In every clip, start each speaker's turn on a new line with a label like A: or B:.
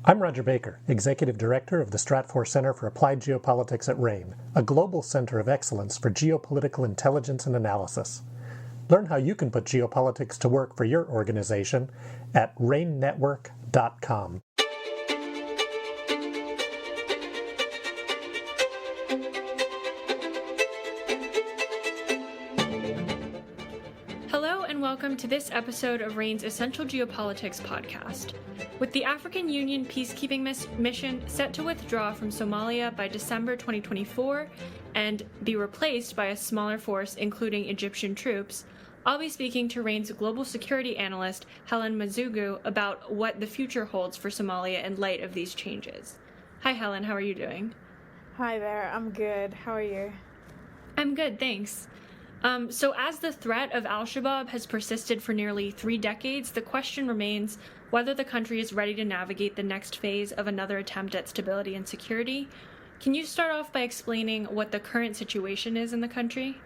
A: I'm Roger Baker, Executive Director of the Stratfor Center for Applied Geopolitics at RANE, a global center of excellence for geopolitical intelligence and analysis. Learn how you can put geopolitics to work for your organization at ranenetwork.com.
B: Hello and welcome to this episode of RANE's Essential Geopolitics podcast. With the African Union peacekeeping mission set to withdraw from Somalia by December 2024 and be replaced by a smaller force including Egyptian troops, I'll be speaking to RANE's global security analyst, Hellen Muzungu, about what the future holds for Somalia in light of these changes. Hi Hellen, how are you doing?
C: Hi there, I'm good. How are you?
B: I'm good, thanks. So as the threat of al-Shabaab has persisted for nearly 3 decades, the question remains whether the country is ready to navigate the next phase of another attempt at stability and security. Can you start off by explaining what the current situation is in the country?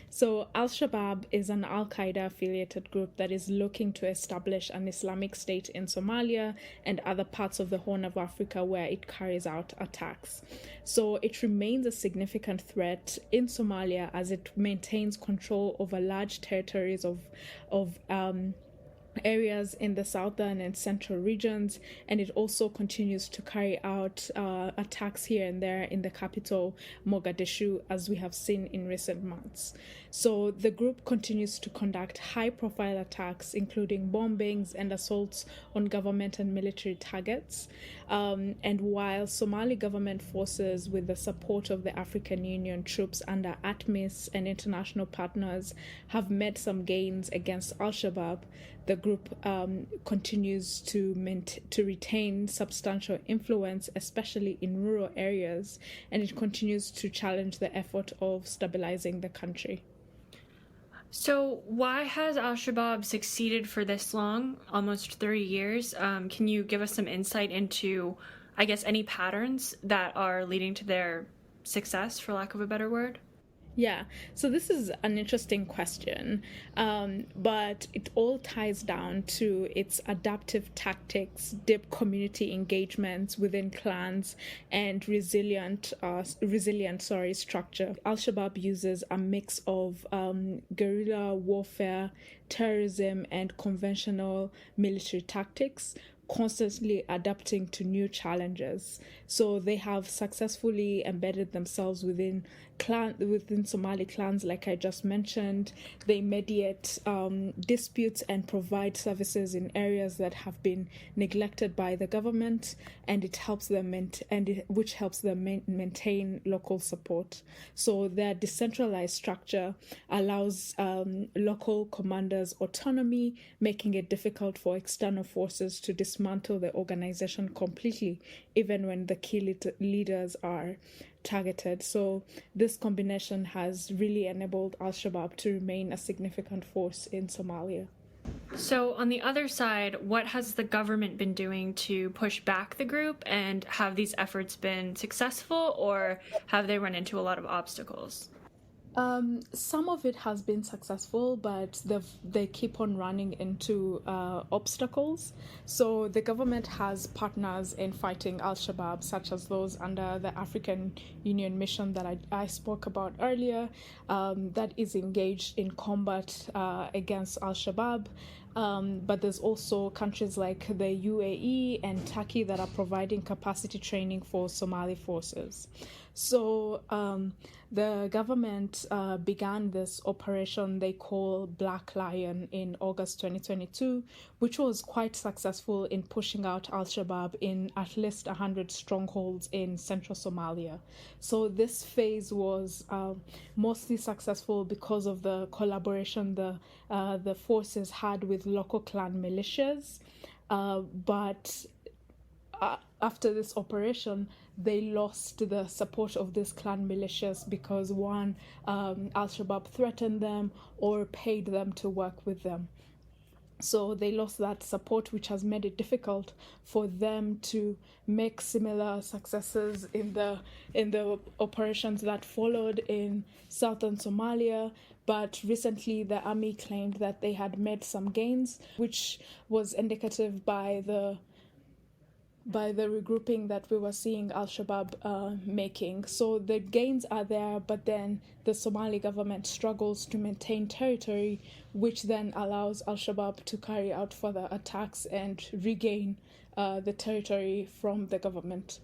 C: So Al-Shabaab is an Al-Qaeda affiliated group that is looking to establish an Islamic state in Somalia and other parts of the Horn of Africa where it carries out attacks. So it remains a significant threat in Somalia as it maintains control over large territories of areas in the southern and central regions, and it also continues to carry out attacks here and there in the capital, Mogadishu, as we have seen in recent months. So the group continues to conduct high-profile attacks, including bombings and assaults on government and military targets. And while Somali government forces, with the support of the African Union troops under ATMIS and international partners, have made some gains against al-Shabaab, the group continues to retain substantial influence, especially in rural areas, and it continues to challenge the effort of stabilizing the country.
B: So why has al-Shabaab succeeded for this long, almost 30 years? Can you give us some insight into, I guess, any patterns that are leading to their success, for lack of a better word?
C: Yeah, so this is an interesting question, but it all ties down to its adaptive tactics, deep community engagements within clans, and resilient structure. Al-Shabaab uses a mix of guerrilla warfare, terrorism, and conventional military tactics, constantly adapting to new challenges. So they have successfully embedded themselves within Somali clans, like I just mentioned. They mediate disputes and provide services in areas that have been neglected by the government, and it helps them which helps them maintain local support. So their decentralized structure allows local commanders autonomy, making it difficult for external forces to dismantle the organization completely, even when the key leaders are targeted. So this combination has really enabled al-Shabaab to remain a significant force in Somalia.
B: So on the other side, what has the government been doing to push back the group, and have these efforts been successful, or have they run into a lot of obstacles?
C: Some of it has been successful, but they keep on running into obstacles. So the government has partners in fighting al-Shabaab, such as those under the African Union mission that I spoke about earlier, that is engaged in combat against al-Shabaab. But there's also countries like the UAE and Turkey that are providing capacity training for Somali forces. So the government began this operation they call Black Lion in August 2022, which was quite successful in pushing out al-Shabaab in at least 100 strongholds in central Somalia. So this phase was mostly successful because of the collaboration the forces had with local clan militias. But after this operation, they lost the support of these clan militias because al-Shabaab threatened them or paid them to work with them. So they lost that support, which has made it difficult for them to make similar successes in the operations that followed in southern Somalia. But recently, the army claimed that they had made some gains, which was indicative by the by the regrouping that we were seeing Al-Shabaab making. So the gains are there, but then the Somali government struggles to maintain territory, which then allows Al-Shabaab to carry out further attacks and regain the territory from the government.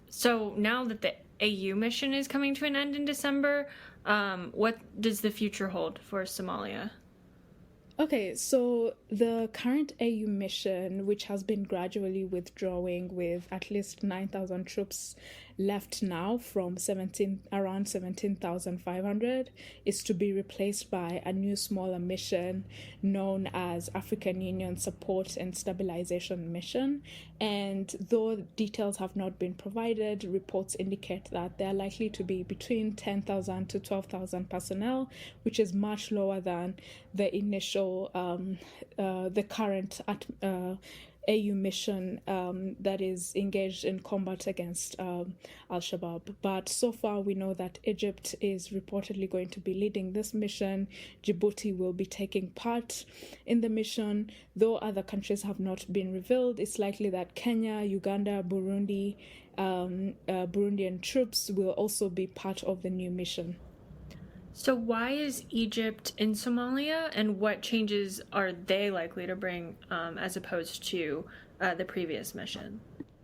B: So now that the AU mission is coming to an end in December, what does the future hold for Somalia?
C: Okay, so the current AU mission, which has been gradually withdrawing with at least 9,000 troops left now from around 17,500, is to be replaced by a new smaller mission known as African Union Support and Stabilization Mission. And though details have not been provided, reports indicate that they are likely to be between 10,000 to 12,000 personnel, which is much lower than the initial, the current AU mission that is engaged in combat against Al-Shabaab. But so far we know that Egypt is reportedly going to be leading this mission. Djibouti will be taking part in the mission. Though other countries have not been revealed, it's likely that Kenya, Uganda, Burundian troops will also be part of the new mission.
B: So why is Egypt in Somalia, and what changes are they likely to bring as opposed to the previous mission?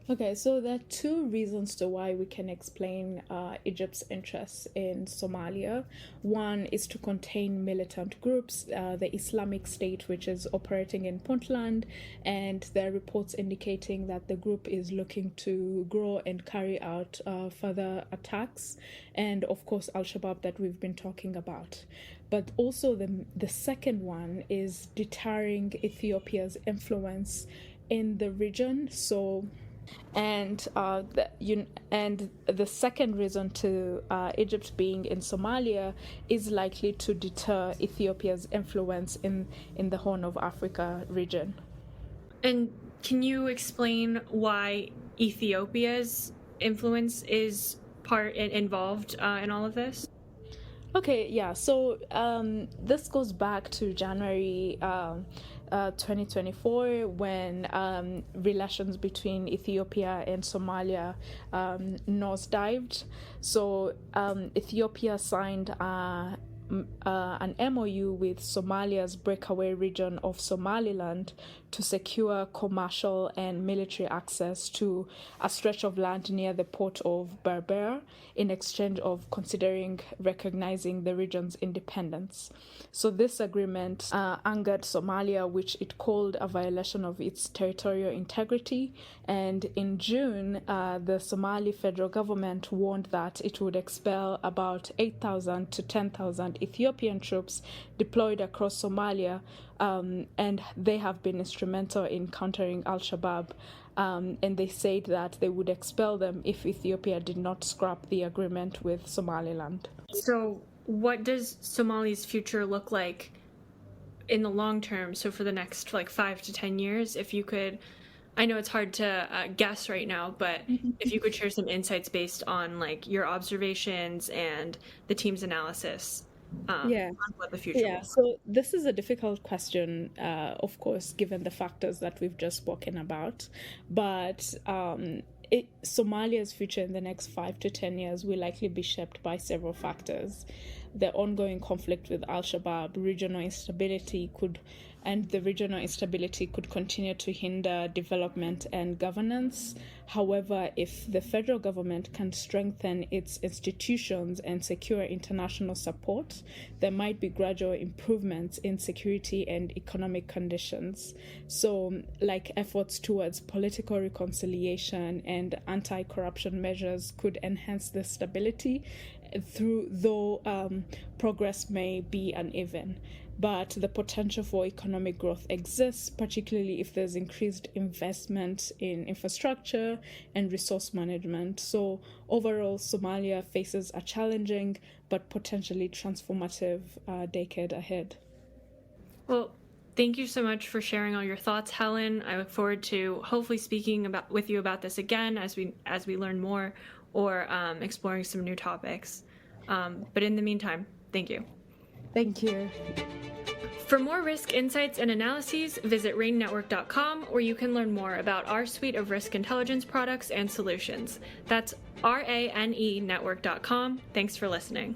C: Okay, so there are two reasons to why we can explain Egypt's interests in Somalia. One is to contain militant groups, the Islamic State, which is operating in Puntland, and there are reports indicating that the group is looking to grow and carry out further attacks, and of course Al-Shabaab that we've been talking about. But also the second one is deterring Ethiopia's influence in the region. And the second reason to Egypt being in Somalia is likely to deter Ethiopia's influence in the Horn of Africa region.
B: And can you explain why Ethiopia's influence is involved in all of this?
C: Okay, yeah. So this goes back to January 2024 when relations between Ethiopia and Somalia nosedived. So Ethiopia signed an MOU with Somalia's breakaway region of Somaliland to secure commercial and military access to a stretch of land near the port of Berbera in exchange of considering recognizing the region's independence. So this agreement angered Somalia, which it called a violation of its territorial integrity. And in June, the Somali federal government warned that it would expel about 8,000 to 10,000 Ethiopian troops deployed across Somalia, and they have been instrumental in countering Al-Shabaab. And they said that they would expel them if Ethiopia did not scrap the agreement with Somaliland.
B: So what does Somalia's future look like in the long term? So for the next 5 to 10 years, if you could, I know it's hard to guess right now, but if you could share some insights based on your observations and the team's analysis on what the future will.
C: So this is a difficult question, of course, given the factors that we've just spoken about. But Somalia's future in the next 5 to 10 years will likely be shaped by several factors. The ongoing conflict with Al-Shabaab, regional instability could continue to hinder development and governance. However, if the federal government can strengthen its institutions and secure international support, there might be gradual improvements in security and economic conditions. So, efforts towards political reconciliation and anti-corruption measures could enhance the stability, though progress may be uneven. But the potential for economic growth exists, particularly if there's increased investment in infrastructure and resource management. So overall, Somalia faces a challenging but potentially transformative decade ahead.
B: Well, thank you so much for sharing all your thoughts, Helen. I look forward to hopefully speaking with you about this again as we learn more or exploring some new topics. But in the meantime, thank you.
C: Thank you.
B: For more risk insights and analyses, visit ranenetwork.com, where you can learn more about our suite of risk intelligence products and solutions. That's RANE network.com. Thanks for listening.